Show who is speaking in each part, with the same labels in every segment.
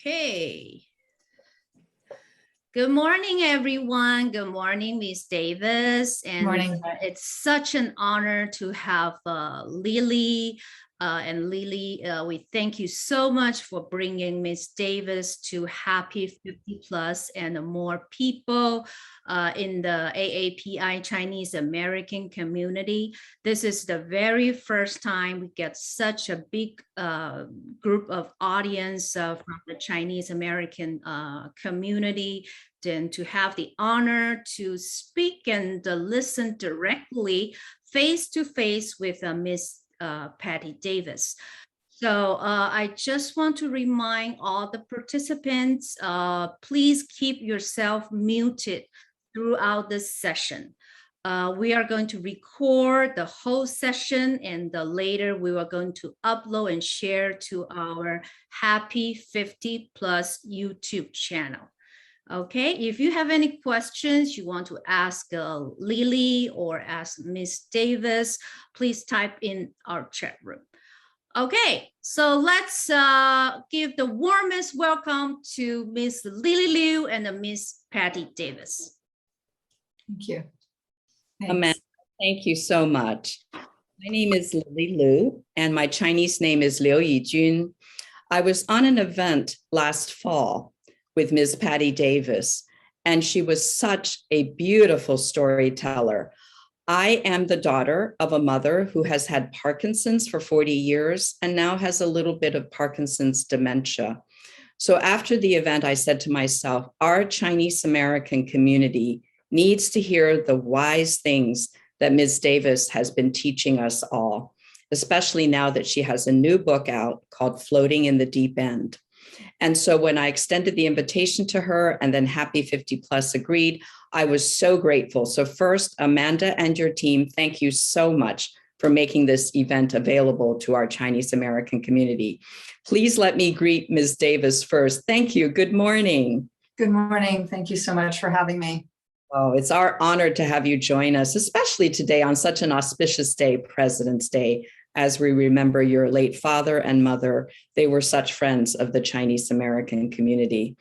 Speaker 1: Okay. Good morning, everyone. Good morning, Ms. Davis. And
Speaker 2: morning.
Speaker 1: It's such an honor to have Lily. And Lily, we thank you so much for bringing Ms. Davis to Happy 50 Plus and more people in the AAPI Chinese American community. This is the very first time we get such a big group of audience from the Chinese American community. And to have the honor to speak and listen directly face to face with Ms. Patti Davis. So I just want to remind all the participants, please keep yourself muted throughout this session. We are going to record the whole session, and later we are going to upload and share to our Happy 50 Plus YouTube channel. Okay, if you have any questions you want to ask Lily or ask Ms. Davis, please type in our chat room. Okay, so let's give the warmest welcome to Ms. Lily Liu and Ms. Patti Davis.
Speaker 2: Thank you.
Speaker 3: Amanda, thank you so much. My name is Lily Liu, and my Chinese name is Liu Yijun. I was on an event last fall with Ms. Patti Davis, and she was such a beautiful storyteller. I am the daughter of a mother who has had Parkinson's for 40 years and now has a little bit of Parkinson's dementia. So after the event, I said to myself, our Chinese American community needs to hear the wise things that Ms. Davis has been teaching us all, especially now that she has a new book out called Floating in the Deep End. And so when I extended the invitation to her and then Happy 50 Plus agreed, I was so grateful. So first, Amanda and your team, thank you so much for making this event available to our Chinese American community. Please let me greet Ms. Davis first. Thank you. Good morning.
Speaker 2: Good morning. Thank you so much for having me.
Speaker 3: Oh, it's our honor to have you join us, especially today on such an auspicious day, President's Day. As we remember your late father and mother, they were such friends of the Chinese American community.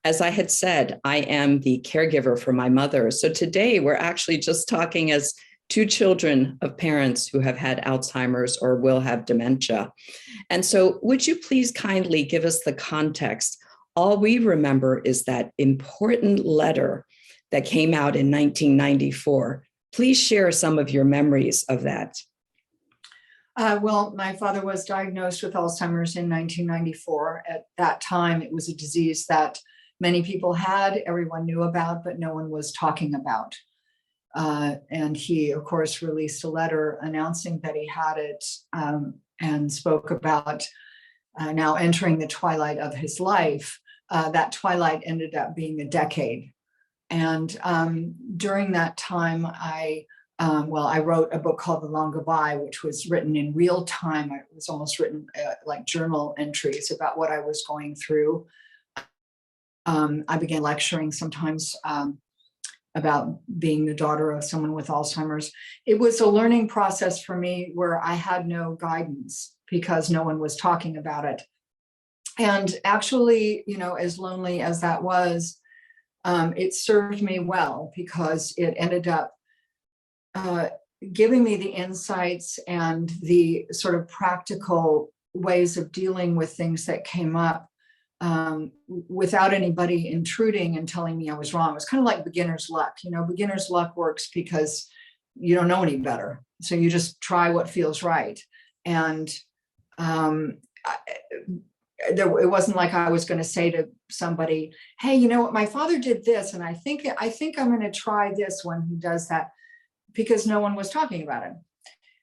Speaker 3: As I had said, I am the caregiver for my mother. So today we're actually just talking as two children of parents who have had Alzheimer's or will have dementia. And so would you please kindly give us the context? All we remember is that important letter that came out in 1994. Please share some of your memories of that.
Speaker 2: Well, my father was diagnosed with Alzheimer's in 1994. At that time, it was a disease that many people had, everyone knew about, but no one was talking about. And he, of course, released a letter announcing that he had it and spoke about now entering the twilight of his life. That twilight ended up being a decade. And during that time, I wrote a book called The Long Goodbye, which was written in real time. It was almost written like journal entries about what I was going through. I began lecturing sometimes about being the daughter of someone with Alzheimer's. It was a learning process for me where I had no guidance because no one was talking about it. And actually, you know, as lonely as that was, it served me well because it ended up giving me the insights and the sort of practical ways of dealing with things that came up without anybody intruding and telling me I was wrong. It was kind of like beginner's luck. You know, beginner's luck works because you don't know any better. So you just try what feels right. And it wasn't like I was going to say to somebody, hey, you know what, my father did this, and I think I'm going to try this when he does that, because no one was talking about it.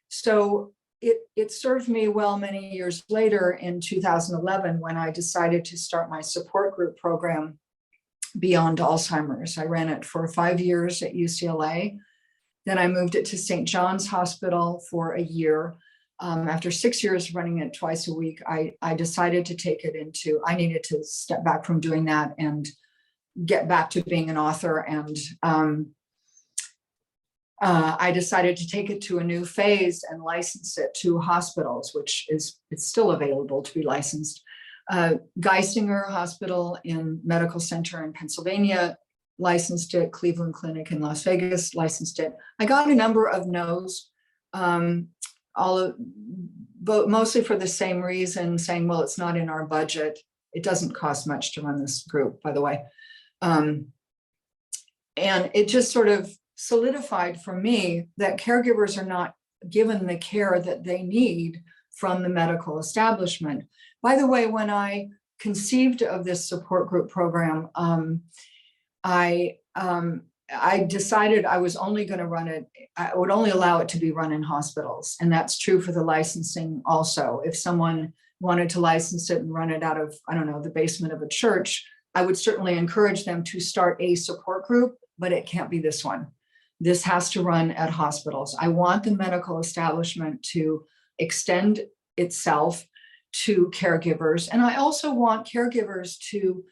Speaker 2: So it served me well many years later in 2011 when I decided to start my support group program Beyond Alzheimer's. I ran it for 5 years at UCLA. Then I moved it to St. John's Hospital for a year. After 6 years running it twice a week, I decided to take it into, I needed to step back from doing that and get back to being an author. And I decided to take it to a new phase and license it to hospitals, which is, it's still available to be licensed. Geisinger Hospital in Medical Center in Pennsylvania licensed it. Cleveland Clinic in Las Vegas licensed it. I got a number of no's, but mostly for the same reason, saying, well, it's not in our budget. It doesn't cost much to run this group, by the way. And it just sort of solidified for me that caregivers are not given the care that they need from the medical establishment. By the way, when I conceived of this support group program, I decided I was only going to run it, I would only allow it to be run in hospitals. And that's true for the licensing also. If someone wanted to license it and run it out of, I don't know, the basement of a church, I would certainly encourage them to start a support group, but it can't be this one. This has to run at hospitals. I want the medical establishment to extend itself to caregivers. And I also want caregivers to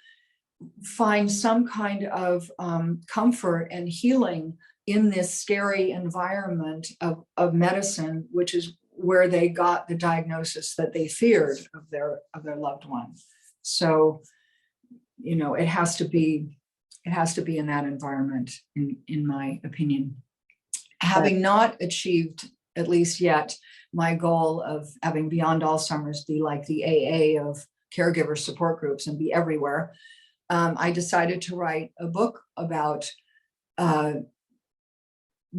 Speaker 2: find some kind of comfort and healing in this scary environment of medicine, which is where they got the diagnosis that they feared of their loved one. So, you know, it has to be in that environment, in my opinion. Having not achieved, at least yet, my goal of having Beyond Alzheimer's be like the AA of caregiver support groups and be everywhere, I decided to write a book about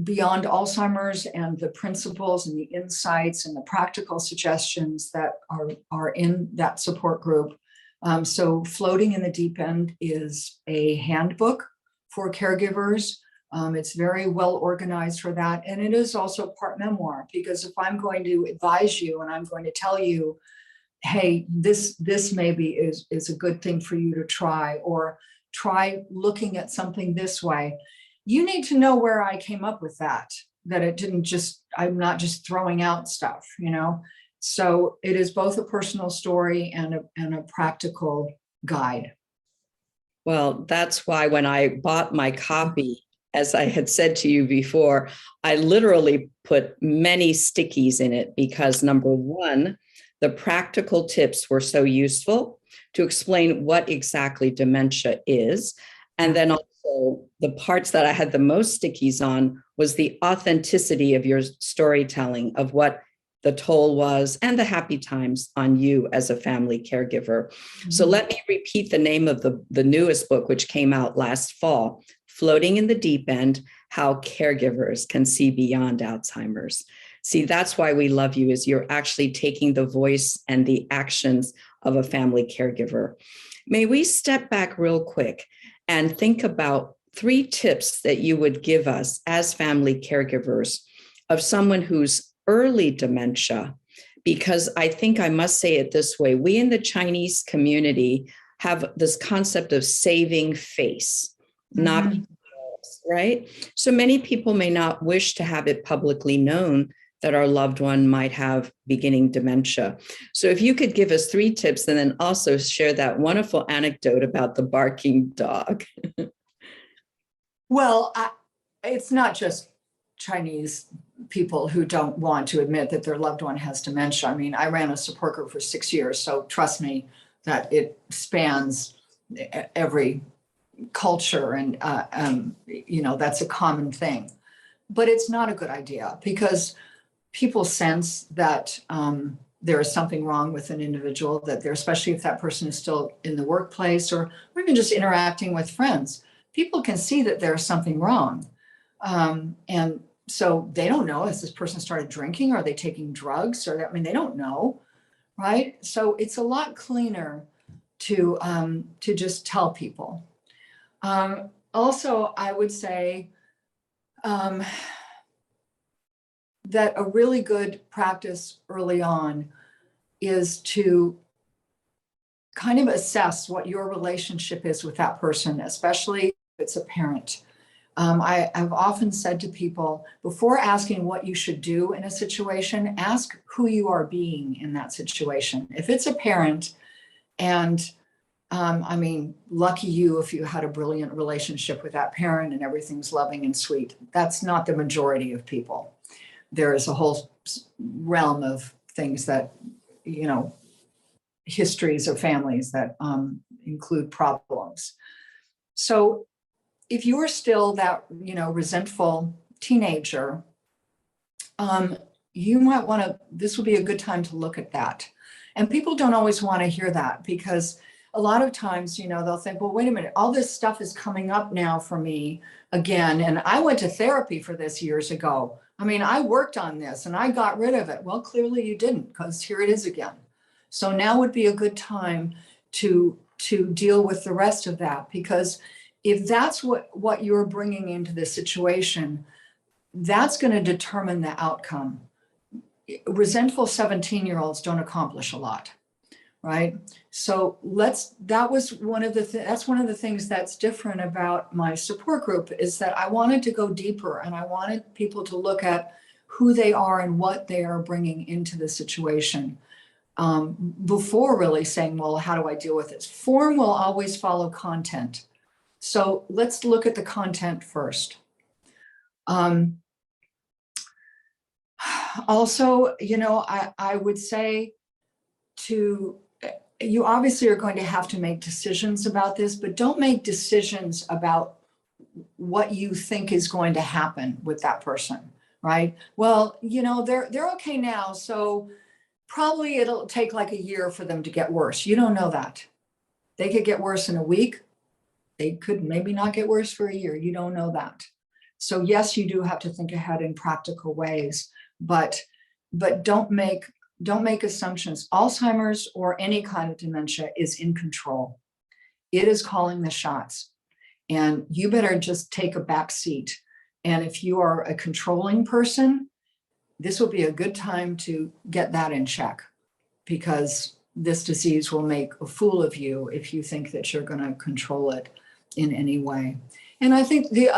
Speaker 2: Beyond Alzheimer's and the principles and the insights and the practical suggestions that are in that support group. So Floating in the Deep End is a handbook for caregivers. It's very well organized for that. And it is also part memoir, because if I'm going to advise you and I'm going to tell you, hey, this maybe is a good thing for you to try, or try looking at something this way, you need to know where I came up with that it didn't just, I'm not just throwing out stuff, you know? So it is both a personal story and a practical guide.
Speaker 3: Well, that's why when I bought my copy, as I had said to you before, I literally put many stickies in it because, number one, the practical tips were so useful to explain what exactly dementia is. And then also the parts that I had the most stickies on was the authenticity of your storytelling of what the toll was and the happy times on you as a family caregiver. Mm-hmm. So let me repeat the name of the newest book, which came out last fall, Floating in the Deep End, How Caregivers Can See Beyond Alzheimer's. See, that's why we love you, is you're actually taking the voice and the actions of a family caregiver. May we step back real quick and think about 3 tips that you would give us as family caregivers of someone who's early dementia, because I think I must say it this way. We in the Chinese community have this concept of saving face, not right? So many people may not wish to have it publicly known that our loved one might have beginning dementia. So if you could give us 3 tips and then also share that wonderful anecdote about the barking dog.
Speaker 2: Well, it's not just Chinese people who don't want to admit that their loved one has dementia. I mean, I ran a support group for 6 years, so trust me that it spans every culture, and you know, that's a common thing. But it's not a good idea, because people sense that there is something wrong with an individual, that they're, especially if that person is still in the workplace or even just interacting with friends, people can see that there's something wrong. And so they don't know, has this person started drinking? Are they taking drugs? Or, I mean, they don't know, right? So it's a lot cleaner to just tell people. Also, I would say that a really good practice early on is to kind of assess what your relationship is with that person, especially if it's a parent. I've often said to people, before asking what you should do in a situation, ask who you are being in that situation. If it's a parent, and I mean, lucky you if you had a brilliant relationship with that parent and everything's loving and sweet. That's not the majority of people. There is a whole realm of things that, you know, histories of families that include problems. So if you're still that, resentful teenager, you might want to, this would be a good time to look at that. And people don't always want to hear that, because a lot of times, they'll think, well, wait a minute, all this stuff is coming up now for me again. And I went to therapy for this years ago. I mean, I worked on this and I got rid of it. Well, clearly you didn't, because here it is again. So now would be a good time to deal with the rest of that, because if that's what you're bringing into the situation, that's going to determine the outcome. Resentful 17-year-olds don't accomplish a lot, right? So that's one of the things that's different about my support group, is that I wanted to go deeper, and I wanted people to look at who they are and what they are bringing into the situation, before really saying, well, how do I deal with this? Form will always follow content. So let's look at the content first. Also, I would say you obviously are going to have to make decisions about this, but don't make decisions about what you think is going to happen with that person, right? Well, they're okay now, so probably it'll take like a year for them to get worse. You don't know that. They could get worse in a week. They could maybe not get worse for a year. You don't know that. So yes, you do have to think ahead in practical ways, but don't make assumptions. Alzheimer's or any kind of dementia is in control. It is calling the shots, and you better just take a back seat. And if you are a controlling person, this will be a good time to get that in check, because this disease will make a fool of you if you think that you're going to control it in any way. And I think the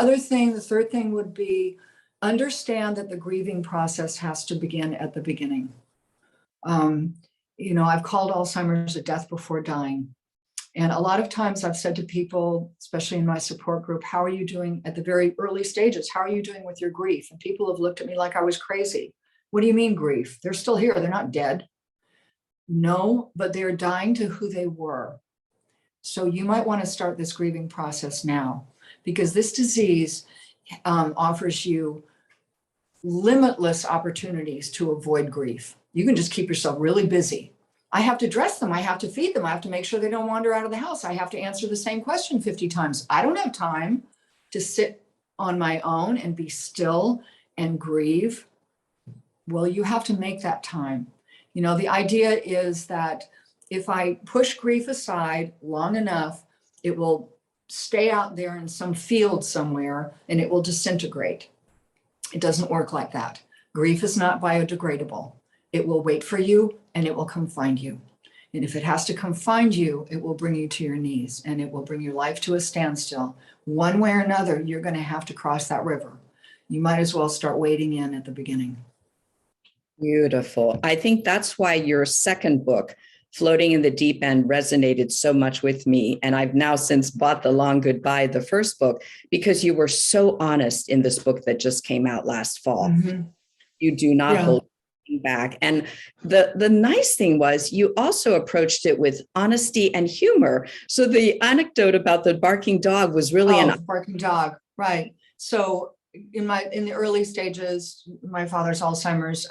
Speaker 2: third thing would be, understand that the grieving process has to begin at the beginning. I've called Alzheimer's a death before dying. And a lot of times I've said to people, especially in my support group, how are you doing at the very early stages? How are you doing with your grief? And people have looked at me like I was crazy. What do you mean grief? They're still here. They're not dead. No, but they're dying to who they were. So you might want to start this grieving process now, because this disease offers you limitless opportunities to avoid grief. You can just keep yourself really busy. I have to dress them. I have to feed them. I have to make sure they don't wander out of the house. I have to answer the same question 50 times. I don't have time to sit on my own and be still and grieve. Well, you have to make that time. The idea is that if I push grief aside long enough, it will stay out there in some field somewhere and it will disintegrate. It doesn't work like that. Grief is not biodegradable. It will wait for you and it will come find you. And if it has to come find you, it will bring you to your knees and it will bring your life to a standstill. One way or another, you're going to have to cross that river. You might as well start wading in at the beginning.
Speaker 3: Beautiful. I think that's why your second book, Floating in the Deep End, resonated so much with me. And I've now since bought The Long Goodbye, the first book, because you were so honest in this book that just came out last fall. Mm-hmm. You do not hold back. And the nice thing was you also approached it with honesty and humor. So the anecdote about the barking dog was really
Speaker 2: an barking dog. Right. So in the early stages, my father's Alzheimer's,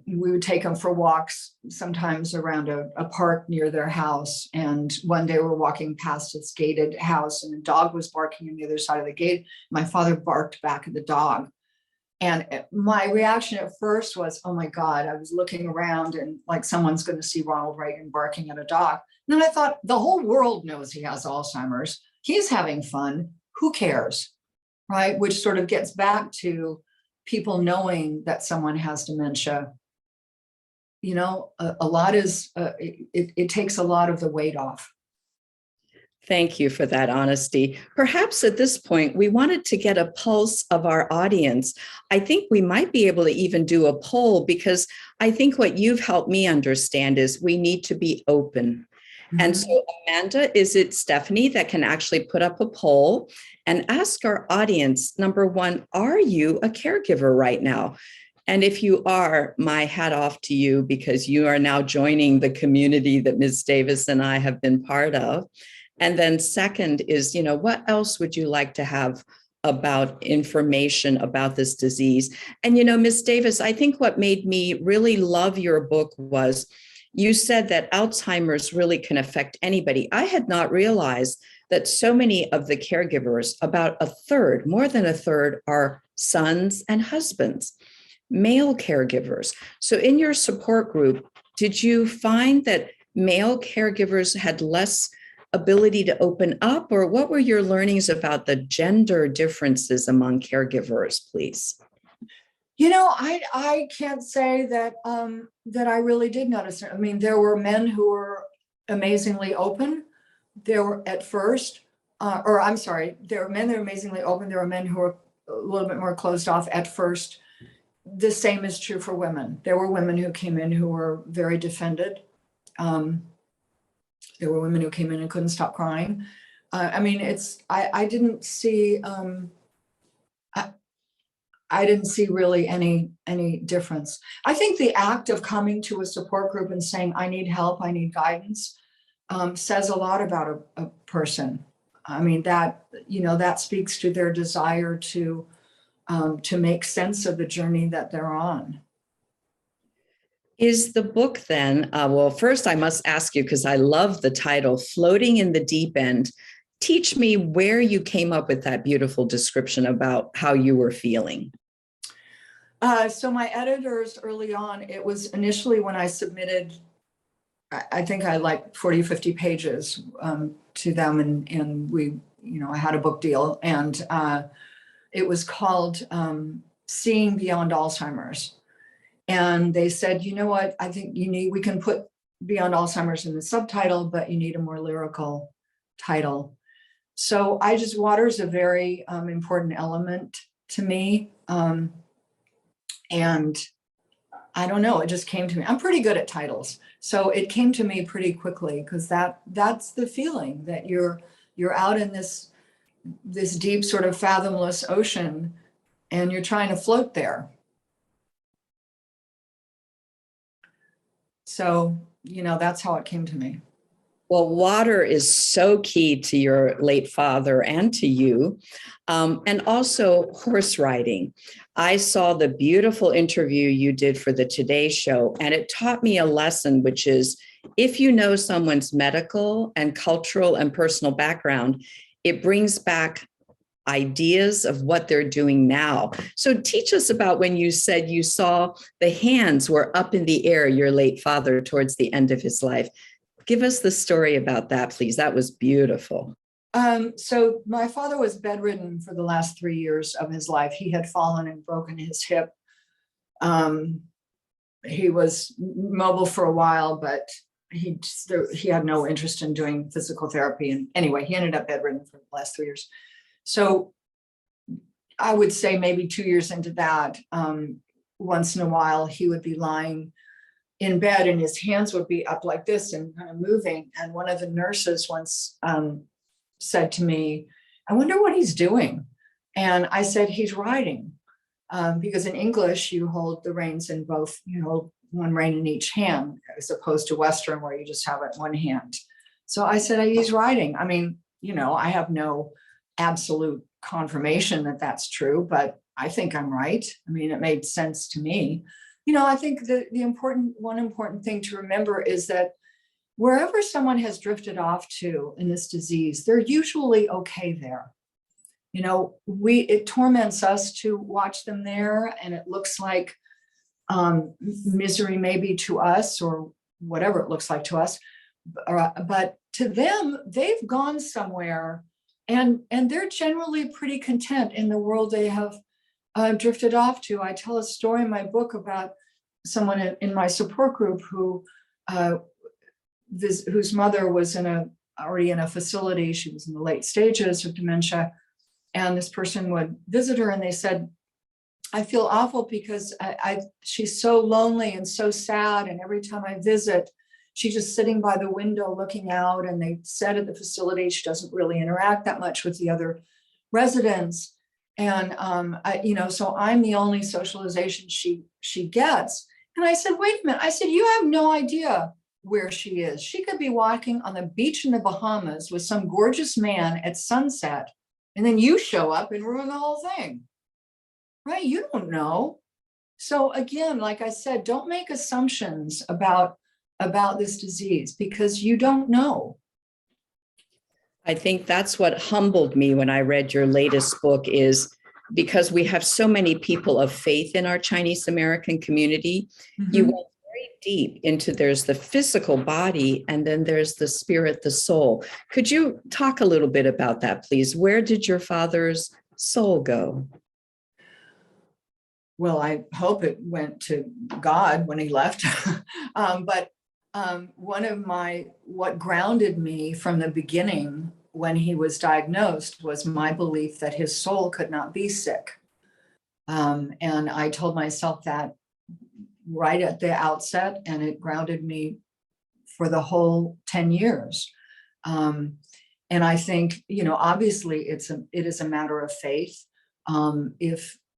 Speaker 2: we would take them for walks, sometimes around a park near their house. And one day we're walking past its gated house and a dog was barking on the other side of the gate. My father barked back at the dog. And my reaction at first was, oh my God, I was looking around and like someone's going to see Ronald Reagan barking at a dog. And then I thought, the whole world knows he has Alzheimer's. He's having fun. Who cares? Right? Which sort of gets back to people knowing that someone has dementia. A lot is, it takes a lot of the weight off.
Speaker 3: Thank you for that honesty. Perhaps at this point, we wanted to get a pulse of our audience. I think we might be able to even do a poll, because I think what you've helped me understand is we need to be open. Mm-hmm. And so, Amanda, is it Stephanie that can actually put up a poll and ask our audience, number one, are you a caregiver right now? And if you are, my hat off to you, because you are now joining the community that Ms. Davis and I have been part of. And then second is, what else would you like to have about information about this disease? And, Ms. Davis, I think what made me really love your book was you said that Alzheimer's really can affect anybody. I had not realized that so many of the caregivers, about a third, more than a third, are sons and husbands, male caregivers. So in your support group, did you find that male caregivers had less ability to open up, or what were your learnings about the gender differences among caregivers, please?
Speaker 2: I can't say that that I really did notice it. I mean, there were men who were amazingly open. There were at first, there were men that were amazingly open. There were men who were a little bit more closed off at first. The same is true for women. There were women who came in who were very defended. There were women who came in and couldn't stop crying. I didn't see, I didn't see really any difference. I think the act of coming to a support group and saying, I need help, I need guidance, says a lot about a person. I mean, that speaks to their desire to make sense of the journey that they're on.
Speaker 3: Is the book then, well, first I must ask you, because I love the title, Floating in the Deep End. Teach me where you came up with that beautiful description about how you were feeling.
Speaker 2: So my editors early on, it was initially when I submitted, I think I like 40, 50 pages to them, and we, I had a book deal, and it was called Seeing Beyond Alzheimer's. And they said, you know what, I think we can put Beyond Alzheimer's in the subtitle, but you need a more lyrical title. So water is a very important element to me. And I don't know, it just came to me. I'm pretty good at titles. So it came to me pretty quickly, because that's the feeling that you're out in this deep sort of fathomless ocean, and you're trying to float there. So, that's how it came to me.
Speaker 3: Well, water is so key to your late father and to you, and also horse riding. I saw the beautiful interview you did for the Today Show, and it taught me a lesson, which is if you know someone's medical and cultural and personal background, it brings back ideas of what they're doing now. So teach us about when you said you saw the hands were up in the air, your late father, towards the end of his life. Give us the story about that, please. That was beautiful.
Speaker 2: So my father was bedridden for the last 3 years of his life. He had fallen and broken his hip. He was mobile for a while, but he had no interest in doing physical therapy. And anyway, he ended up bedridden for the last 3 years. So I would say maybe 2 years into that, once in a while, he would be lying in bed and his hands would be up like this and kind of moving. And one of the nurses once said to me, I wonder what he's doing. And I said, he's riding. Because in English, you hold the reins in both, one rein in each hand, as opposed to Western where you just have it in one hand. So I said, he's riding. I mean, I have no absolute confirmation that that's true, but I think I'm right. I mean, it made sense to me. I think one important thing to remember is that wherever someone has drifted off to in this disease, they're usually okay there. It torments us to watch them there, and it looks like misery maybe to us, or whatever it looks like to us. But to them, they've gone somewhere, and they're generally pretty content in the world they have drifted off to. I tell a story in my book about someone in my support group whose mother was already in a facility. She was in the late stages of dementia, and this person would visit her, and they said, I feel awful because she's so lonely and so sad, and every time I visit, she's just sitting by the window looking out. And they said at the facility she doesn't really interact that much with the other residents. And, so I'm the only socialization she gets. And I said, wait a minute. I said, you have no idea where she is. She could be walking on the beach in the Bahamas with some gorgeous man at sunset. And then you show up and ruin the whole thing, right? You don't know. So again, like I said, don't make assumptions about this disease because you don't know.
Speaker 3: I think that's what humbled me when I read your latest book, is because we have so many people of faith in our Chinese American community. Mm-hmm. You went very deep into, there's the physical body and then there's the spirit, the soul. Could you talk a little bit about that, please? Where did your father's soul go?
Speaker 2: Well, I hope it went to God when he left. But what grounded me from the beginning when he was diagnosed was my belief that his soul could not be sick. And I told myself that right at the outset, and it grounded me for the whole 10 years. And I think, obviously it is a matter of faith.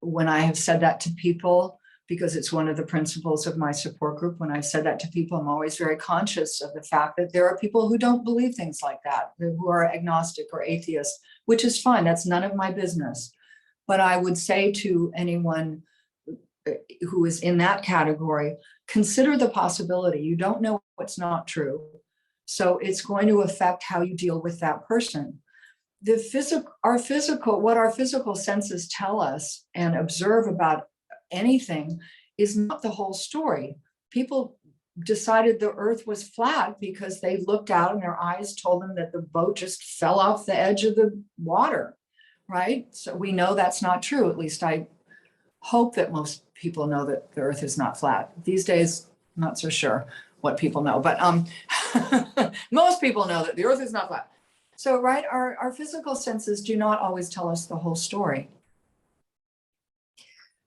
Speaker 2: When I have said that to people, because it's one of the principles of my support group, when I've said that to people, I'm always very conscious of the fact that there are people who don't believe things like that, who are agnostic or atheist, which is fine. That's none of my business. But I would say to anyone who is in that category, consider the possibility. You don't know what's not true. So it's going to affect how you deal with that person. What our physical senses tell us and observe about anything is not the whole story. People decided the earth was flat because they looked out and their eyes told them that the boat just fell off the edge of the water, right? So we know that's not true. At least I hope that most people know that the earth is not flat. These days, I'm not so sure what people know, but most people know that the earth is not flat. So, right, our physical senses do not always tell us the whole story.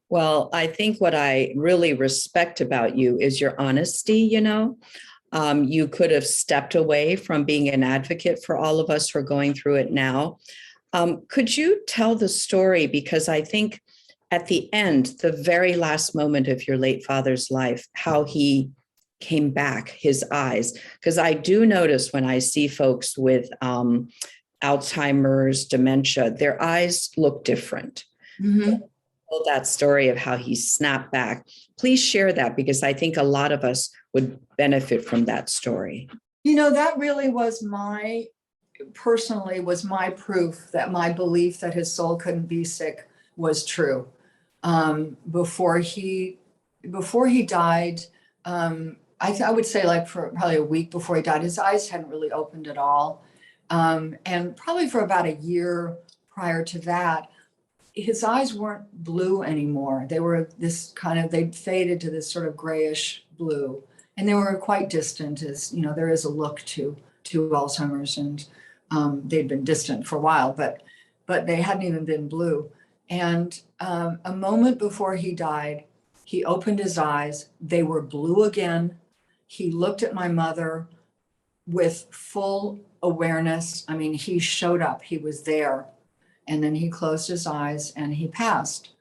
Speaker 3: Well, I think what I really respect about you is your honesty, You could have stepped away from being an advocate for all of us who are going through it now. Could you tell the story? Because I think at the end, the very last moment of your late father's life, how he came back, his eyes. Because I do notice when I see folks with Alzheimer's, dementia, their eyes look different. Mm-hmm. That story of how he snapped back. Please share that, because I think a lot of us would benefit from that story.
Speaker 2: That really was my proof that my belief that his soul couldn't be sick was true. Before he died, I would say like for probably a week before he died, his eyes hadn't really opened at all. And probably for about a year prior to that, his eyes weren't blue anymore. They were they'd faded to this sort of grayish blue, and they were quite distant, as there is a look to Alzheimer's, and they'd been distant for a while, but they hadn't even been blue. And a moment before he died, he opened his eyes. They were blue again. He looked at my mother with full awareness. I mean, he showed up, he was there. And then he closed his eyes and he passed.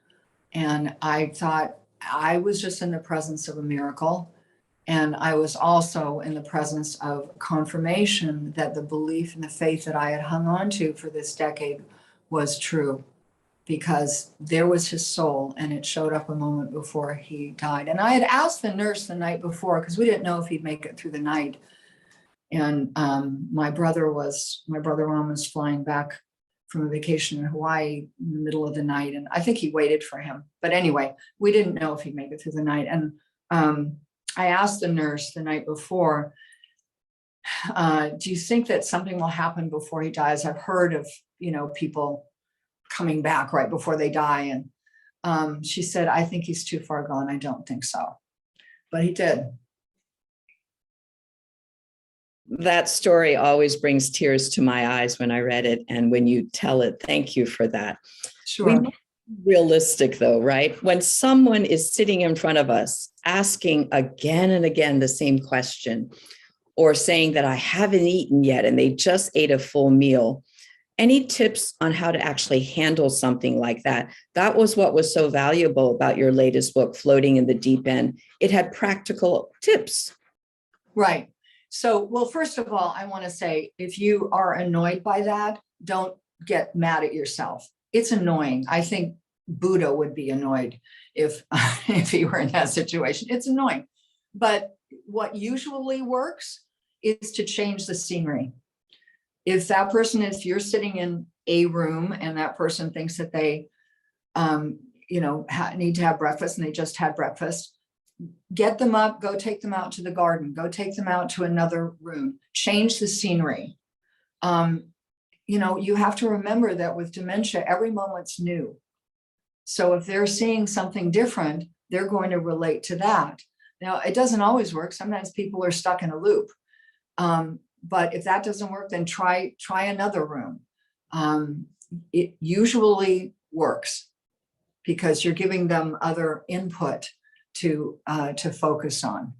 Speaker 2: And I thought I was just in the presence of a miracle. And I was also in the presence of confirmation that the belief and the faith that I had hung on to for this decade was true, because there was his soul and it showed up a moment before he died. And I had asked the nurse the night before, because we didn't know if he'd make it through the night. And my brother Ron was flying back from a vacation in Hawaii in the middle of the night. And I think he waited for him. But anyway, we didn't know if he'd make it through the night. And I asked the nurse the night before, do you think that something will happen before he dies? I've heard of, people coming back right before they die. And she said, I think he's too far gone. I don't think so. But he did.
Speaker 3: That story always brings tears to my eyes when I read it. And when you tell it, thank you for that.
Speaker 2: Sure.
Speaker 3: We must be realistic though, right? When someone is sitting in front of us, asking again and again the same question, or saying that I haven't eaten yet, and they just ate a full meal, Any tips on how to actually handle something like that? That was what was so valuable about your latest book, Floating in the Deep End. It had practical tips.
Speaker 2: Right. So, well, first of all, I want to say, if you are annoyed by that, don't get mad at yourself. It's annoying. I think Buddha would be annoyed if he were in that situation. It's annoying. But what usually works is to change the scenery. If you're sitting in a room and that person thinks that they, need to have breakfast and they just had breakfast, get them up, go take them out to the garden, go take them out to another room, change the scenery. You have to remember that with dementia, every moment's new. So if they're seeing something different, they're going to relate to that. Now, it doesn't always work. Sometimes people are stuck in a loop. But if that doesn't work, then try another room. It usually works because you're giving them other input to focus on.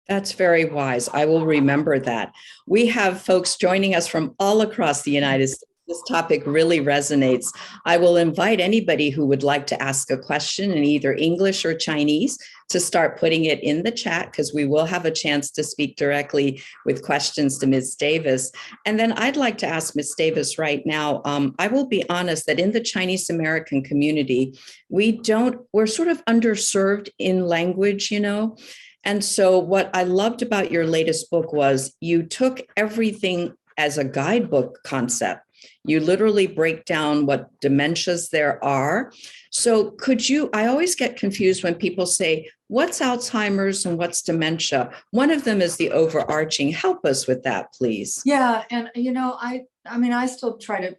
Speaker 3: That's very wise. I will remember that. We have folks joining us from all across the United States. This topic really resonates. I will invite anybody who would like to ask a question in either English or Chinese to start putting it in the chat, because we will have a chance to speak directly with questions to Ms. Davis. And then I'd like to ask Ms. Davis right now, I will be honest that in the Chinese American community, we're sort of underserved in language, And so what I loved about your latest book was you took everything as a guidebook concept. You literally break down what dementias there are. So I always get confused when people say, what's Alzheimer's and what's dementia? One of them is the overarching. Help us with that, please.
Speaker 2: Yeah. And, I still try to,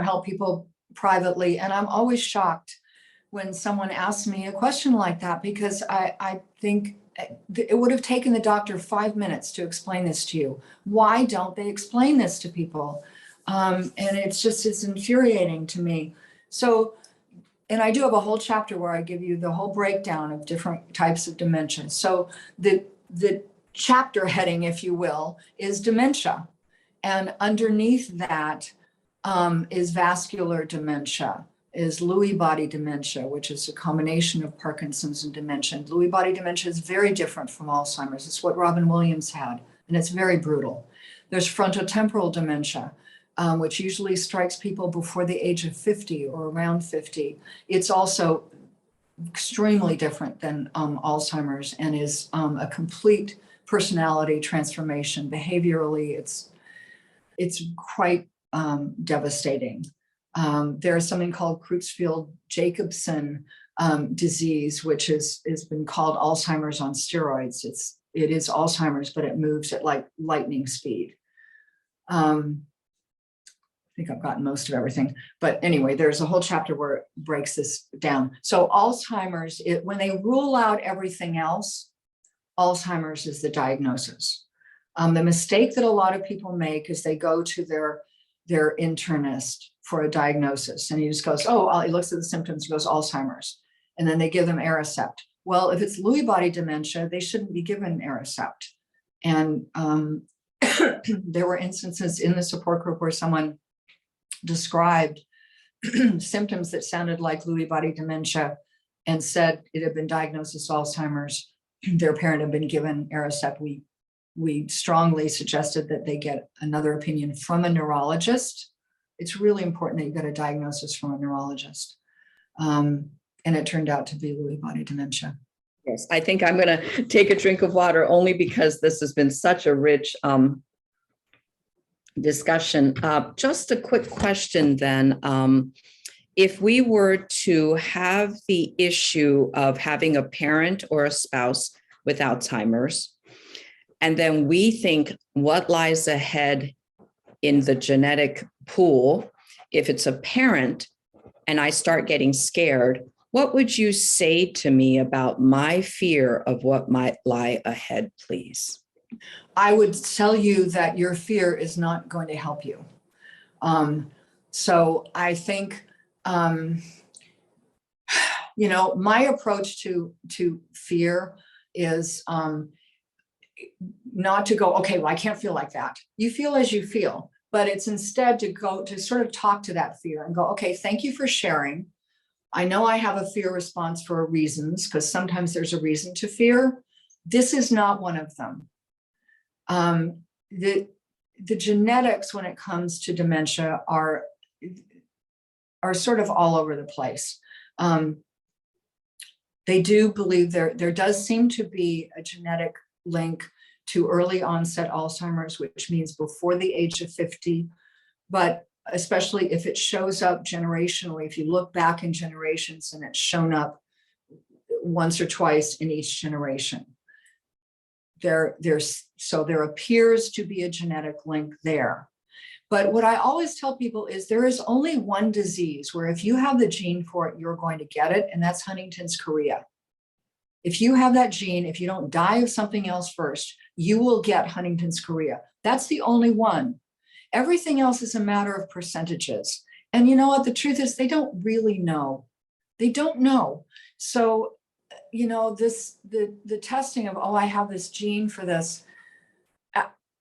Speaker 2: help people privately. And I'm always shocked when someone asks me a question like that, because I think it would have taken the doctor 5 minutes to explain this to you. Why don't they explain this to people? And it's infuriating to me. So, and I do have a whole chapter where I give you the whole breakdown of different types of dementia. So the chapter heading, if you will, is dementia. And underneath that is vascular dementia, is Lewy body dementia, which is a combination of Parkinson's and dementia. Lewy body dementia is very different from Alzheimer's. It's what Robin Williams had, and it's very brutal. There's frontotemporal dementia, which usually strikes people before the age of 50 or around 50. It's also extremely different than Alzheimer's and is a complete personality transformation. Behaviorally, it's quite devastating. There's something called Creutzfeldt-Jacobson disease, which has been called Alzheimer's on steroids. It is Alzheimer's, but it moves at like lightning speed. I think I've gotten most of everything. But anyway, there's a whole chapter where it breaks this down. So Alzheimer's, when they rule out everything else, Alzheimer's is the diagnosis. The mistake that a lot of people make is they go to their internist for a diagnosis. And he just goes, he looks at the symptoms, he goes, Alzheimer's. And then they give them Aricept. Well, if it's Lewy body dementia, they shouldn't be given Aricept. And there were instances in the support group where someone described symptoms that sounded like Lewy body dementia and said it had been diagnosed as Alzheimer's. Their parent had been given Aricept. We strongly suggested that they get another opinion from a neurologist. It's really important that you get a diagnosis from a neurologist. And it turned out to be Lewy body dementia.
Speaker 3: Yes, I think I'm going to take a drink of water only because this has been such a rich discussion. Just a quick question then. If we were to have the issue of having a parent or a spouse with Alzheimer's, and then we think what lies ahead in the genetic pool, if it's a parent and I start getting scared, what would you say to me about my fear of what might lie ahead, please?
Speaker 2: I would tell you that your fear is not going to help you. So I think, my approach to fear is not to go, okay, well, I can't feel like that. You feel as you feel. but it's instead to go to sort of talk to that fear and go, okay, thank you for sharing. I know I have a fear response for reasons, because sometimes there's a reason to fear. This is not one of them. The genetics when it comes to dementia are sort of all over the place. They do believe there does seem to be a genetic link to early onset Alzheimer's, which means before the age of 50, but especially if it shows up generationally, if you look back in generations and it's shown up once or twice in each generation. So there appears to be a genetic link there. But what I always tell people is there is only one disease where if you have the gene for it, you're going to get it, and that's Huntington's chorea. If you have that gene, if you don't die of something else first, you will get Huntington's chorea. That's the only one. Everything else is a matter of percentages. And you know what? The truth is they don't really know. They don't know. So, you know, the testing of, oh, I have this gene for this,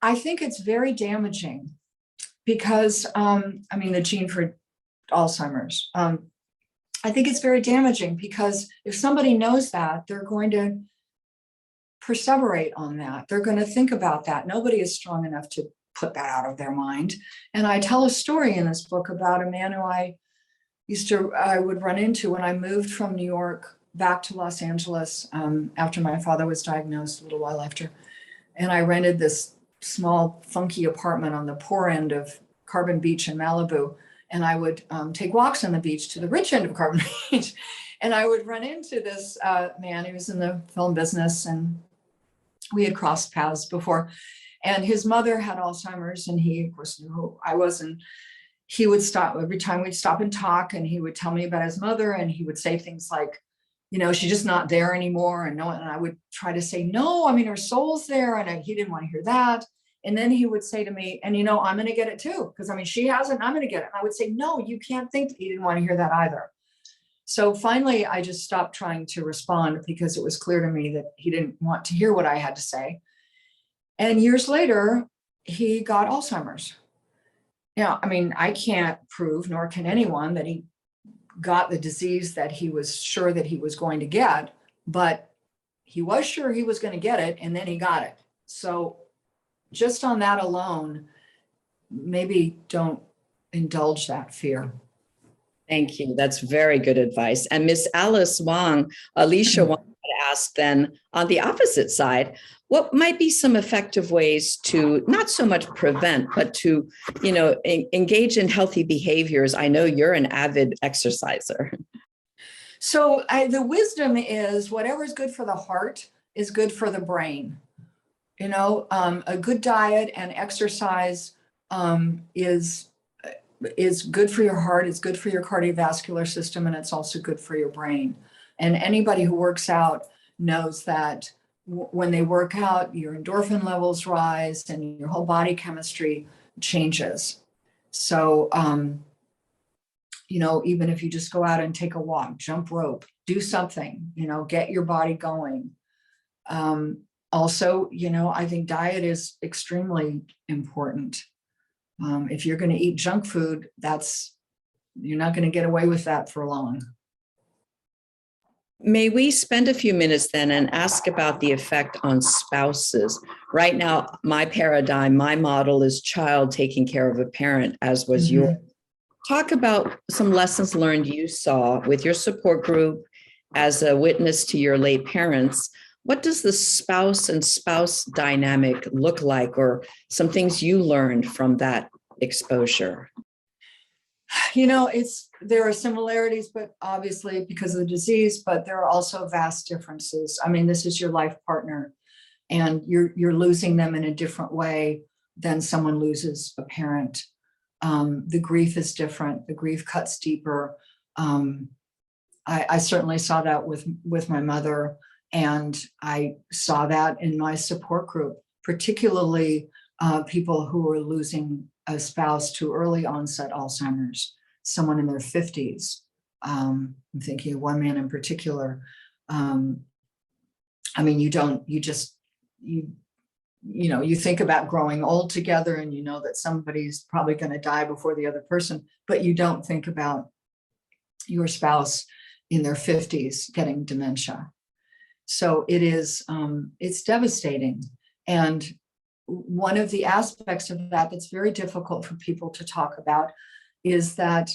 Speaker 2: I think it's very damaging because, I mean, the gene for Alzheimer's, I think it's very damaging because if somebody knows that, they're going to perseverate on that. They're going to think about that. Nobody is strong enough to put that out of their mind. And I tell a story in this book about a man who I would run into when I moved from New York back to Los Angeles after my father was diagnosed a little while after. And I rented this small, funky apartment on the poor end of Carbon Beach in Malibu. And I would take walks on the beach to the rich end of Carbon Beach. And I would run into this man who was in the film business, and we had crossed paths before. And his mother had Alzheimer's, and he, of course, knew who I was. And he would stop every time we'd stop and talk, and he would tell me about his mother, and he would say things like, you know, she's just not there anymore. And I would try to say, no, I mean, her soul's there. And he didn't want to hear that. And then he would say to me, and, you know, I'm going to get it too, because I mean, she hasn't, I'm going to get it. And I would say, no, you can't think that. He didn't want to hear that either. So finally, I just stopped trying to respond because it was clear to me that he didn't want to hear what I had to say. And years later, he got Alzheimer's. Now, I mean, I can't prove, nor can anyone, that he got the disease that he was sure that he was going to get, but he was sure he was going to get it, and then he got it. So just on that alone, maybe don't indulge that fear.
Speaker 3: Thank you. That's very good advice. And Miss Alice Wong, Alicia Wong had asked then on the opposite side, what might be some effective ways to not so much prevent, but to, you know, engage in healthy behaviors? I know you're an avid exerciser.
Speaker 2: So the wisdom is whatever is good for the heart is good for the brain. You know, a good diet and exercise is good for your heart, it's good for your cardiovascular system, and it's also good for your brain. And anybody who works out knows that when they work out, your endorphin levels rise and your whole body chemistry changes. So, you know, even if you just go out and take a walk, jump rope, do something, you know, get your body going. Also, you know, I think diet is extremely important. If you're going to eat junk food, you're not going to get away with that for long.
Speaker 3: May we spend a few minutes then and ask about the effect on spouses? Right now, my paradigm, my model is child taking care of a parent, as was yours. Talk about some lessons learned you saw with your support group as a witness to your late parents. What does the spouse and spouse dynamic look like, or some things you learned from that exposure?
Speaker 2: You know, there are similarities, but obviously because of the disease, but there are also vast differences. I mean, this is your life partner, and you're losing them in a different way than someone loses a parent. The grief is different. The grief cuts deeper. I certainly saw that with my mother, and I saw that in my support group, particularly people who were losing a spouse to early onset Alzheimer's, someone in their 50s. I'm thinking of one man in particular. I mean, you you think about growing old together and you know that somebody's probably going to die before the other person, but you don't think about your spouse in their 50s getting dementia. So it is, it's devastating. And one of the aspects of that that's very difficult for people to talk about is that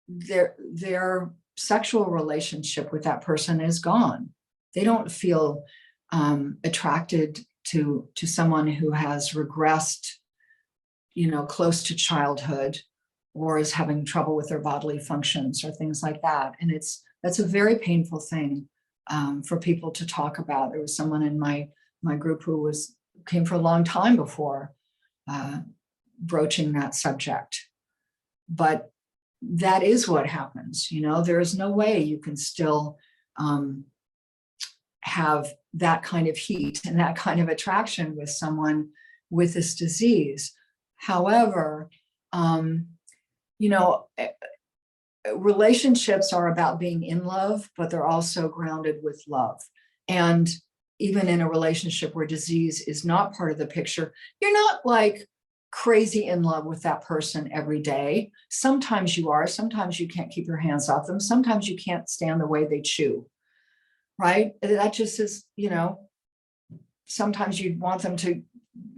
Speaker 2: their sexual relationship with that person is gone. They don't feel attracted to someone who has regressed, close to childhood, or is having trouble with their bodily functions or things like that. And that's a very painful thing for people to talk about. There was someone in my group who came for a long time before broaching that subject. But that is what happens. There is no way you can still have that kind of heat and that kind of attraction with someone with this disease. However, relationships are about being in love, but they're also grounded with love. And even in a relationship where disease is not part of the picture, you're not like crazy in love with that person every day. Sometimes you are, sometimes you can't keep your hands off them. Sometimes you can't stand the way they chew, right? That just is, sometimes you want them to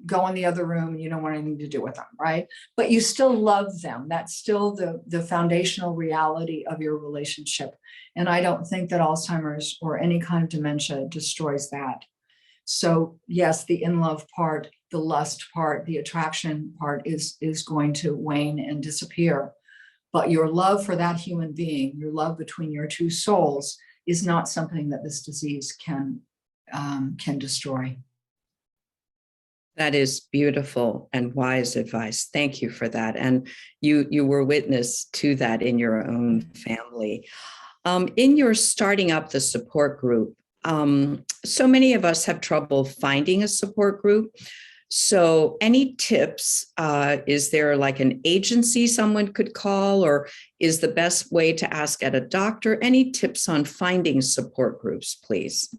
Speaker 2: go in the other room and you don't want anything to do with them, right? But you still love them. That's still the foundational reality of your relationship. And I don't think that Alzheimer's or any kind of dementia destroys that. So yes, the in-love part, the lust part, the attraction part is going to wane and disappear. But your love for that human being, your love between your two souls, is not something that this disease can destroy.
Speaker 3: That is beautiful and wise advice. Thank you for that. And you were witness to that in your own family. In your starting up the support group, so many of us have trouble finding a support group. So any tips? Is there like an agency someone could call, or is the best way to ask at a doctor? Any tips on finding support groups, please?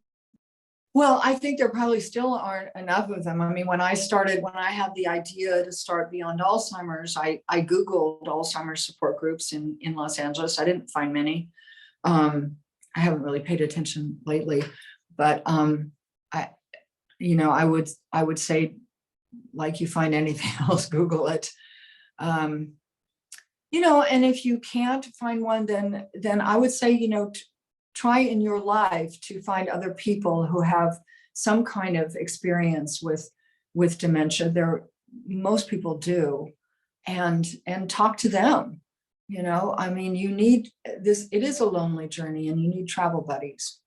Speaker 2: Well, I think there probably still aren't enough of them. I mean, when I had the idea to start Beyond Alzheimer's, I Googled Alzheimer's support groups in Los Angeles. I didn't find many. I haven't really paid attention lately, but I would say, like you find anything else, Google it. And if you can't find one, then I would say, try in your life to find other people who have some kind of experience with dementia. Most people do, and talk to them. I mean, you need this. It is a lonely journey, and you need travel buddies.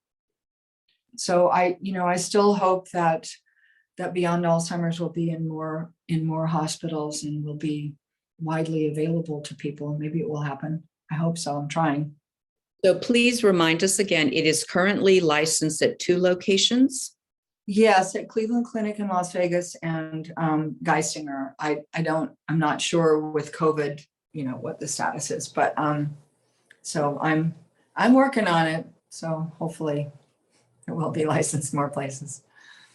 Speaker 2: So I still hope that Beyond Alzheimer's will be in more hospitals and will be widely available to people. Maybe it will happen. I hope so. I'm trying.
Speaker 3: So please remind us again, it is currently licensed at 2 locations?
Speaker 2: Yes, at Cleveland Clinic in Las Vegas and Geisinger. I'm not sure with COVID, what the status is, but so I'm working on it. So hopefully it will be licensed more places.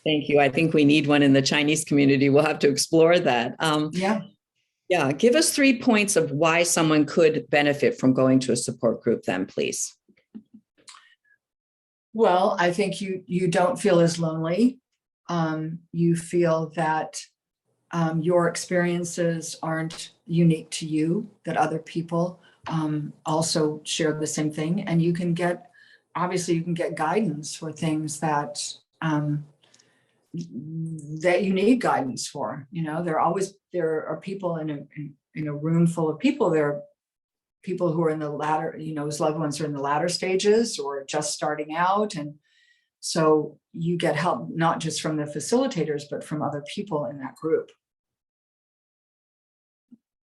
Speaker 3: Thank you. I think we need one in the Chinese community. We'll have to explore that. Yeah, give us 3 points of why someone could benefit from going to a support group then, please.
Speaker 2: Well, I think you don't feel as lonely. You feel that your experiences aren't unique to you, that other people also share the same thing. And you can get guidance for things that you need guidance for. There are people in a room full of people. There are people who are in the latter, whose loved ones are in the latter stages or just starting out. And so you get help, not just from the facilitators, but from other people in that group.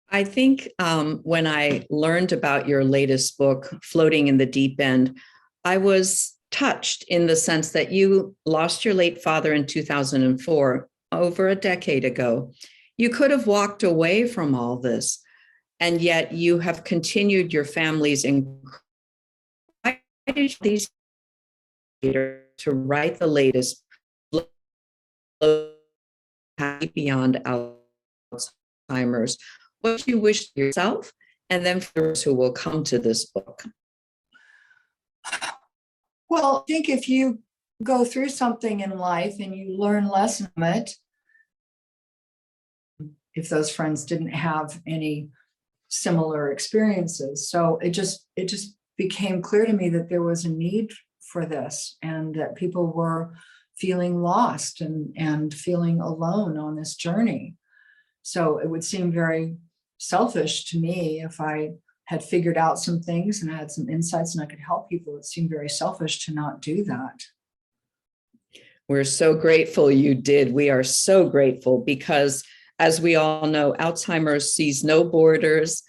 Speaker 3: I think when I learned about your latest book, Floating in the Deep End, I was touched in the sense that you lost your late father in 2004, over a decade ago. You could have walked away from all this, and yet you have continued your family's to write the latest happy beyond Alzheimer's, what do you wish for yourself and then for those who will come to this book?
Speaker 2: Well, I think if you go through something in life and you learn lessons from it, if those friends didn't have any similar experiences. So it just became clear to me that there was a need for this and that people were feeling lost and feeling alone on this journey. So it would seem very selfish to me if I had figured out some things and I had some insights and I could help people. It seemed very selfish to not do that.
Speaker 3: We're so grateful you did. We are so grateful because, as we all know, Alzheimer's sees no borders,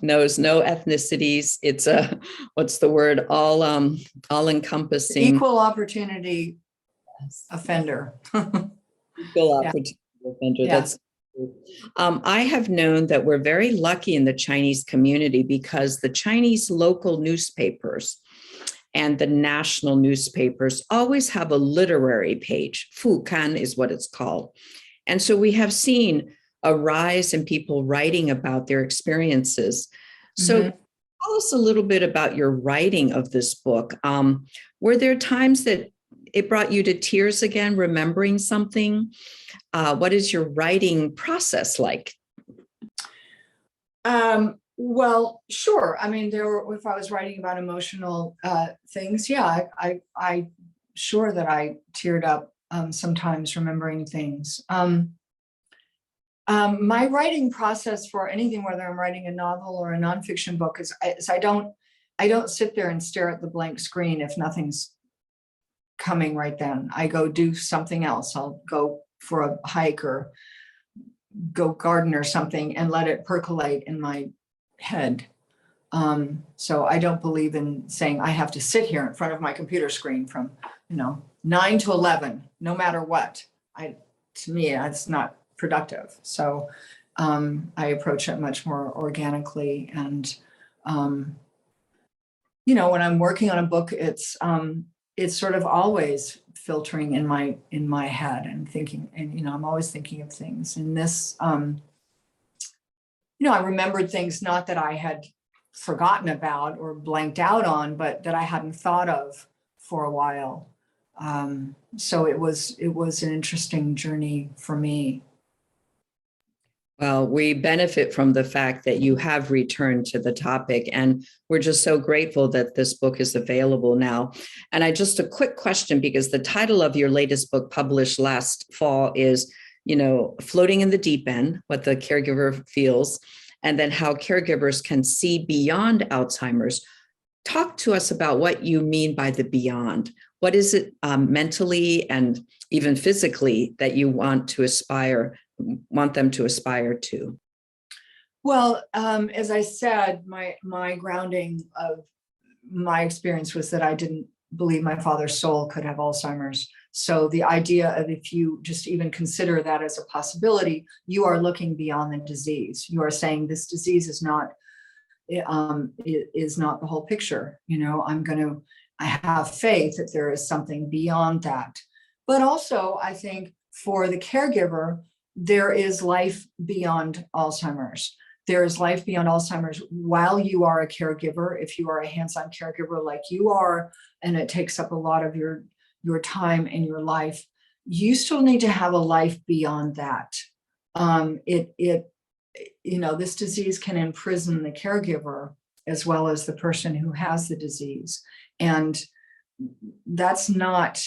Speaker 3: knows no ethnicities. It's a, what's the word, all encompassing.
Speaker 2: Equal opportunity offender.
Speaker 3: Equal opportunity offender.
Speaker 2: Yeah.
Speaker 3: That's I have known that we're very lucky in the Chinese community because the Chinese local newspapers and the national newspapers always have a literary page. Fukan is what it's called. And so we have seen a rise in people writing about their experiences. So tell us a little bit about your writing of this book. Were there times that it brought you to tears again, remembering something? What is your writing process like?
Speaker 2: Well, sure. I mean, if I was writing about emotional things, yeah, I sure that I teared up sometimes remembering things. My writing process for anything, whether I'm writing a novel or a nonfiction book, is I don't sit there and stare at the blank screen if nothing's coming right then. I go do something else. I'll go for a hike or go garden or something and let it percolate in my head. So I don't believe in saying I have to sit here in front of my computer screen from 9 to 11, no matter what. To me, that's not productive. So I approach it much more organically. And when I'm working on a book, it's sort of always filtering in my head and thinking, and I'm always thinking of things. And this, I remembered things not that I had forgotten about or blanked out on, but that I hadn't thought of for a while. So it was an interesting journey for me.
Speaker 3: Well, we benefit from the fact that you have returned to the topic, and we're just so grateful that this book is available now. And a quick question, because the title of your latest book published last fall is, Floating in the Deep End, What the Caregiver Feels, and then how caregivers can see beyond Alzheimer's. Talk to us about what you mean by the beyond. What is it mentally and even physically that you want them to aspire to?
Speaker 2: Well, as I said, my grounding of my experience was that I didn't believe my father's soul could have Alzheimer's. So the idea of, if you just even consider that as a possibility, you are looking beyond the disease. You are saying this disease is not the whole picture. I have faith that there is something beyond that. But also, I think for the caregiver, there is life beyond Alzheimer's. There is life beyond Alzheimer's while you are a caregiver. If you are a hands-on caregiver like you are, and it takes up a lot of your time and your life, you still need to have a life beyond that. This disease can imprison the caregiver as well as the person who has the disease. And that's not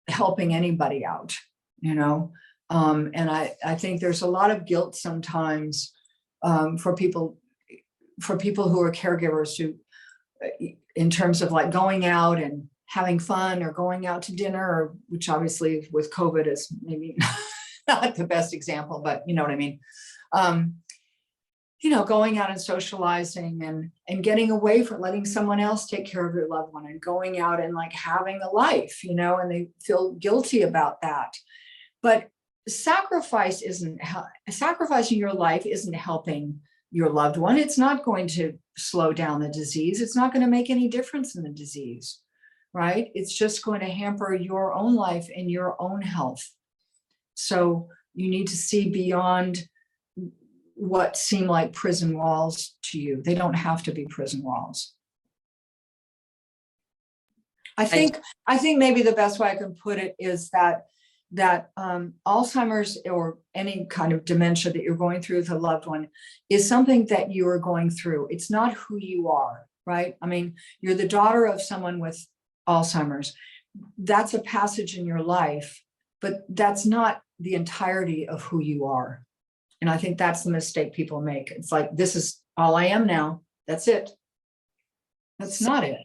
Speaker 2: helping anybody out, and I think there's a lot of guilt sometimes for people who are caregivers who, in terms of like going out and having fun or going out to dinner, which obviously with COVID is maybe not the best example, but you know what I mean. Going out and socializing and getting away from letting someone else take care of your loved one and going out and like having a life, and they feel guilty about that. But sacrificing your life isn't helping your loved one. It's not going to slow down the disease. It's not going to make any difference in the disease, right? It's just going to hamper your own life and your own health. So you need to see beyond what seem like prison walls to you. They don't have to be prison walls. I think maybe the best way I can put it is that Alzheimer's or any kind of dementia that you're going through with a loved one is something that you are going through. It's not who you are, right? I mean, you're the daughter of someone with Alzheimer's. That's a passage in your life, but that's not the entirety of who you are. And I think that's the mistake people make. It's like, this is all I am now. That's it. That's not it.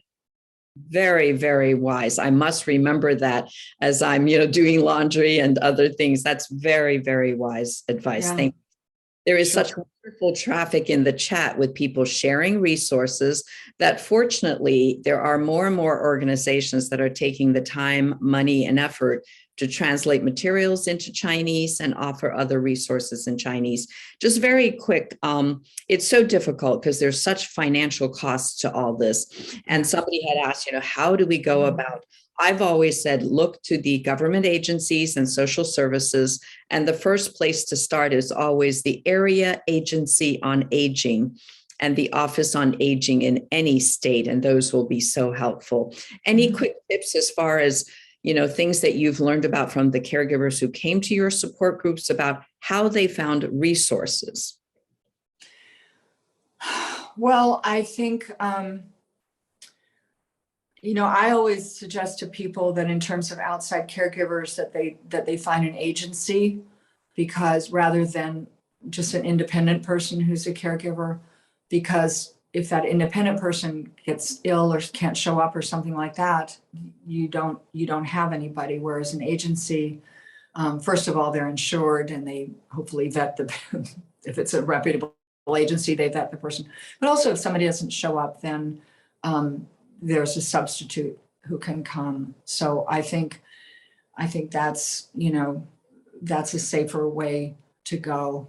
Speaker 3: Very, very wise. I must remember that as I'm, doing laundry and other things. That's very, very wise advice.
Speaker 2: Yeah.
Speaker 3: Thank you. There is such wonderful traffic in the chat with people sharing resources that fortunately there are more and more organizations that are taking the time, money, and effort to translate materials into Chinese and offer other resources in Chinese. Just very quick, it's so difficult because there's such financial costs to all this. And somebody had asked, how do we go about? I've always said, look to the government agencies and social services. And the first place to start is always the Area Agency on Aging and the Office on Aging in any state. And those will be so helpful. Any quick tips as far as things that you've learned about from the caregivers who came to your support groups about how they found resources?
Speaker 2: Well, I think, I always suggest to people that in terms of outside caregivers that they find an agency, because rather than just an independent person who's a caregiver, because if that independent person gets ill or can't show up or something like that, you don't have anybody. Whereas an agency, first of all, they're insured and they hopefully vet if it's a reputable agency, they vet the person. But also if somebody doesn't show up, then there's a substitute who can come. So I think that's, that's a safer way to go.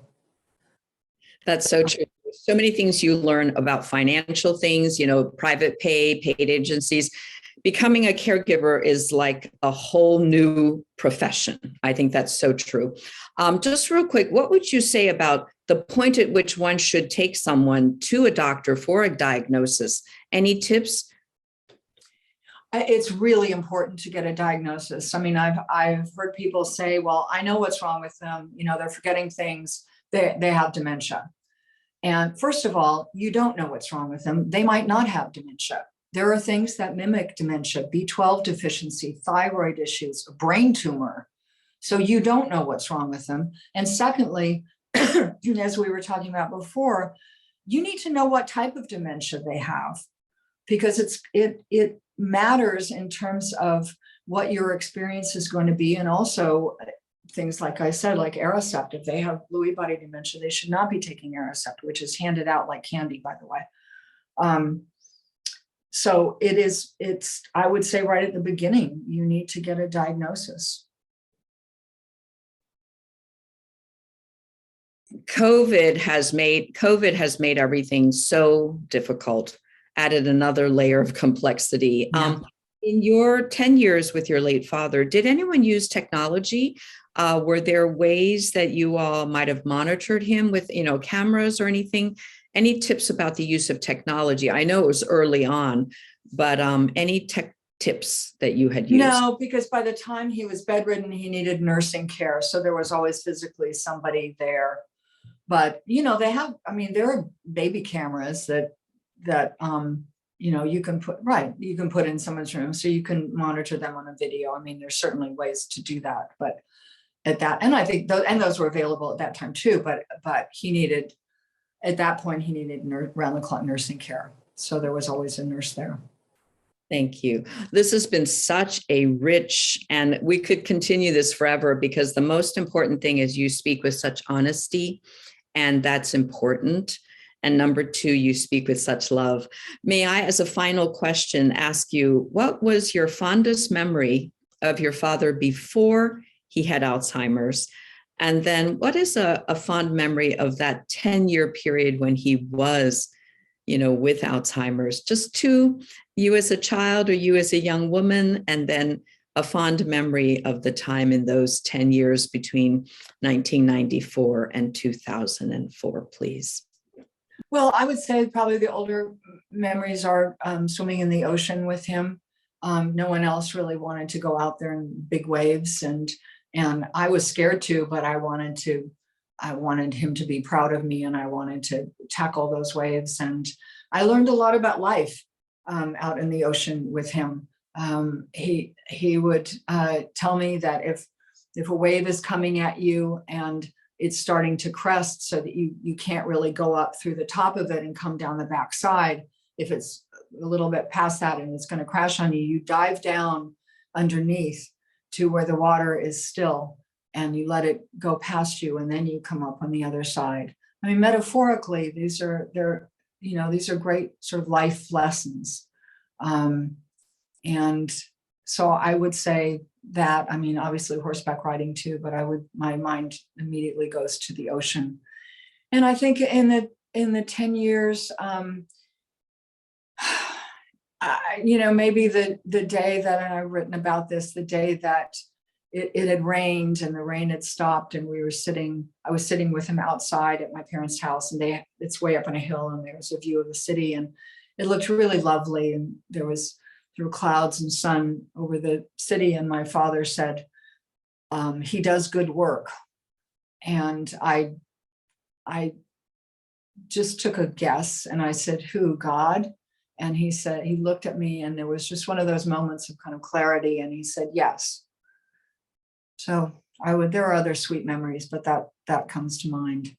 Speaker 3: That's so true. So many things you learn about financial things, private pay, paid agencies. Becoming a caregiver is like a whole new profession. I think that's so true. Just real quick, what would you say about the point at which one should take someone to a doctor for a diagnosis? Any tips?
Speaker 2: It's really important to get a diagnosis. I mean, I've heard people say, well, I know what's wrong with them. They're forgetting things. They have dementia. And first of all, you don't know what's wrong with them. They might not have dementia. There are things that mimic dementia, B12 deficiency, thyroid issues, a brain tumor. So you don't know what's wrong with them. And secondly, as we were talking about before, you need to know what type of dementia they have, because it matters in terms of what your experience is going to be. And also things like I said, like Aricept, if they have Lewy body dementia, they should not be taking Aricept, which is handed out like candy, by the way. So it's, I would say right at the beginning, you need to get a diagnosis.
Speaker 3: COVID has made everything so difficult, added another layer of complexity.
Speaker 2: Yeah.
Speaker 3: In your 10 years with your late father, did anyone use technology? Were there ways that you all might have monitored him with, cameras or anything? Any tips about the use of technology? I know it was early on, but any tech tips that you had used?
Speaker 2: No, because by the time he was bedridden, he needed nursing care. So there was always physically somebody there. But, there are baby cameras that you can put in someone's room so you can monitor them on a video. I mean, there's certainly ways to do that, but and I think those were available at that time too, but at that point he needed round the clock nursing care. So there was always a nurse there.
Speaker 3: Thank you. This has been such a rich, and we could continue this forever, because the most important thing is you speak with such honesty, and that's important. And number two, you speak with such love. May I, as a final question, ask you, what was your fondest memory of your father before he had Alzheimer's? And then what is a fond memory of that 10-year period when he was, with Alzheimer's? Just to you as a child or you as a young woman, and then a fond memory of the time in those 10 years between 1994 and 2004, please.
Speaker 2: Well, I would say probably the older memories are swimming in the ocean with him. No one else really wanted to go out there in big waves, and I was scared too, but I wanted him to be proud of me, and I wanted to tackle those waves. And I learned a lot about life out in the ocean with him. He would tell me that if a wave is coming at you and it's starting to crest so that you can't really go up through the top of it and come down the backside, if it's a little bit past that and it's going to crash on you, you dive down underneath to where the water is still and you let it go past you, and then you come up on the other side. I mean, metaphorically, these are great sort of life lessons. And so I would say that, I mean, obviously horseback riding too, but my mind immediately goes to the ocean. And I think in the 10 years, maybe the day that, and I've written about this, the day that it had rained and the rain had stopped, and I was sitting with him outside at my parents' house, and it's way up on a hill, and there was a view of the city, and it looked really lovely, and there were clouds and sun over the city, and my father said, he does good work. And I just took a guess, and I said, who? God? And he looked at me, and there was just one of those moments of kind of clarity, and he said, yes. So there are other sweet memories, but that comes to mind.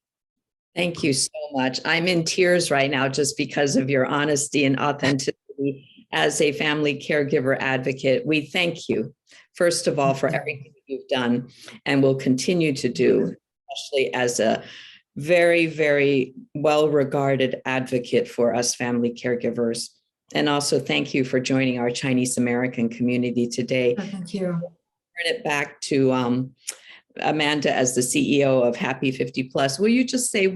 Speaker 3: Thank you so much. I'm in tears right now just because of your honesty and authenticity as a family caregiver advocate. We thank you, first of all, for everything you've done and will continue to do, especially as a very, very well-regarded advocate for us family caregivers. And also thank you for joining our Chinese American community today.
Speaker 2: Thank you.
Speaker 3: Turn it back to Amanda as the CEO of Happy 50 Plus. Will you just say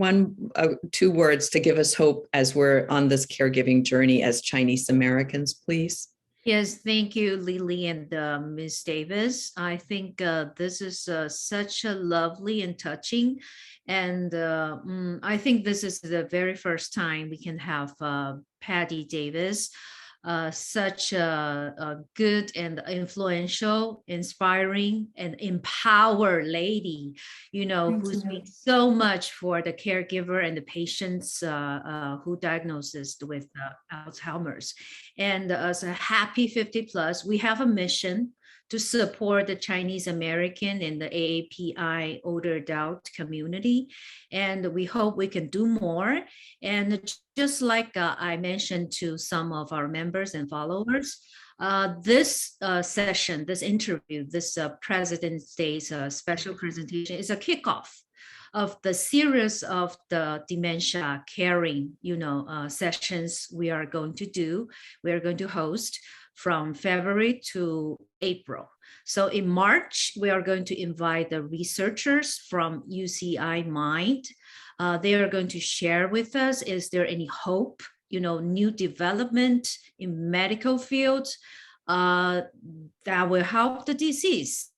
Speaker 3: two words to give us hope as we're on this caregiving journey as Chinese Americans, please?
Speaker 1: Yes, thank you, Lily and Ms. Davis. I think this is such a lovely and touching, and I think this is the very first time we can have Patti Davis, such a good and influential, inspiring, and empowered lady, who speaks so much for the caregiver and the patients who diagnosed with Alzheimer's. And as a Happy 50 Plus, we have a mission to support the Chinese American and the AAPI older adult community. And we hope we can do more. And just like I mentioned to some of our members and followers, this session, this interview, this President's Day's special presentation is a kickoff of the series of the dementia caring, sessions we are going to do. We are going to host from February to April. So in March, we are going to invite the researchers from UCI Mind. They are going to share with us, is there any hope, new development in medical field that will help the disease?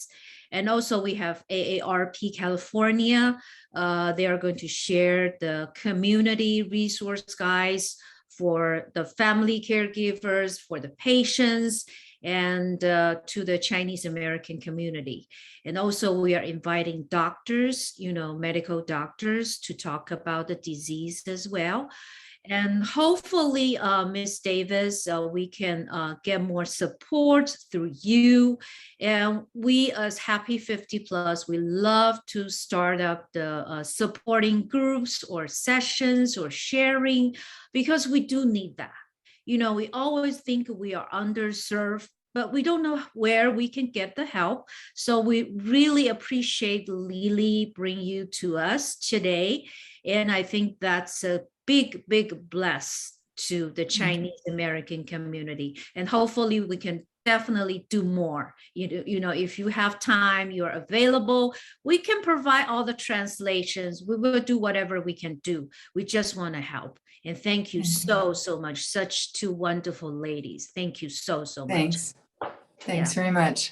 Speaker 1: And also we have AARP California. They are going to share the community resource guides for the family caregivers, for the patients, and to the Chinese American community. And also we are inviting doctors, medical doctors, to talk about the disease as well. And hopefully, Ms. Davis, we can get more support through you. And we as Happy 50 Plus, we love to start up the supporting groups or sessions or sharing, because we do need that. We always think we are underserved, but we don't know where we can get the help. So we really appreciate Lily bringing you to us today. And I think that's a big bless to the Chinese American community. And hopefully we can definitely do more. If you have time, you're available, we can provide all the translations. We will do whatever we can do. We just want to help. And thank you so much. Such two wonderful ladies. Thank you so much.
Speaker 2: Thanks very much.